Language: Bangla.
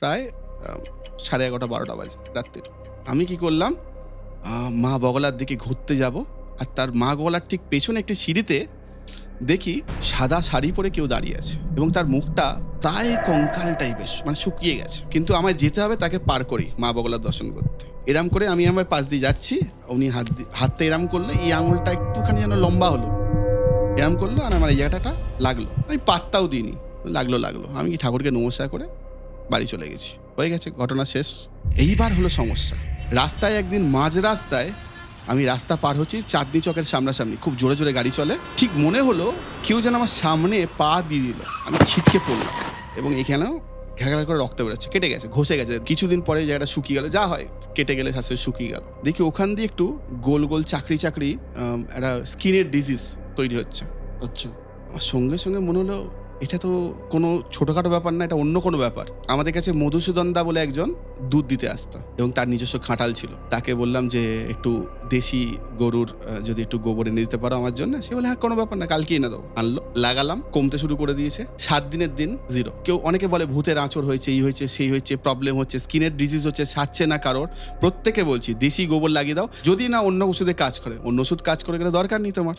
প্রায় 11:30-12টা বাজে রাত্রির। আমি কি করলাম, মা বগলার দিকে ঘুরতে যাব, আর তার মা বগলার ঠিক পেছনে একটি সিঁড়িতে দেখি সাদা শাড়ি পরে কেউ দাঁড়িয়ে আছে এবং তার মুখটা প্রায় কঙ্কাল টাইপের, মানে শুকিয়ে গেছে। কিন্তু আমায় যেতে হবে তাকে পার করি মা বগলার দর্শন করতে। এরম করে আমি আমার পাশ দিয়ে যাচ্ছি, উনি হাতটা এরম করলে এই আঙুলটা একটুখানি যেন লম্বা হলো, এরম করলো, আর আমার এই জায়গাটা লাগলো। আমি পাত্তাও দিইনি, লাগলো। আমি কি ঠাকুরকে নমস্কার করে বাড়ি চলে গেছি, হয়ে গেছে, ঘটনা শেষ। এইবার হলো সমস্যা, রাস্তায় একদিন মাঝ রাস্তায় আমি রাস্তা পার হচ্ছি, চাঁদনি চকের সামনাসামনি, খুব জোরে জোরে গাড়ি চলে। ঠিক মনে হলো কেউ যেন আমার সামনে পা দিয়ে দিল, আমি ছিটকে পড়লাম এবং এখানেও ঘ্যাঘ্যাঘ্যা করে রক্ত বেরোচ্ছে, কেটে গেছে, ঘষে গেছে। কিছুদিন পরে জায়গাটা শুকিয়ে গেল, যা হয় কেটে গেলে স্বাস্থ্য শুকিয়ে গেল। দেখি ওখান দিয়ে একটু গোল গোল চাকরি একটা স্কিনের ডিজিজ তৈরি হচ্ছে। আচ্ছা। আমার সঙ্গে সঙ্গে মনে হলো এটা তো কোনো ছোটোখাটো ব্যাপার না, এটা অন্য কোনো ব্যাপার। আমাদের কাছে মধুসূদন দা বলে একজন দুধ দিতে আসতো এবং তার নিজস্ব খাঁটাল ছিল। তাকে বললাম যে একটু দেশি গরুর যদি একটু গোবর এনে দিতে পারো আমার জন্য। সে বলে হ্যাঁ, কোনো ব্যাপার না, কালকে এনে দেবো। আনলো, লাগালাম, কমতে শুরু করে দিয়েছে। 7 দিনের দিন 0। কেউ অনেকে বলে ভূতের আঁচড় হয়েছে, এই হয়েছে, সেই হয়েছে, প্রবলেম হচ্ছে, স্কিনের ডিজিজ হচ্ছে, সারছে না কারোর। প্রত্যেকে বলছি দেশি গোবর লাগিয়ে দাও, যদি না অন্য ওষুধে কাজ করে। অন্য ওষুধ কাজ করে গেলে দরকার নেই তোমার।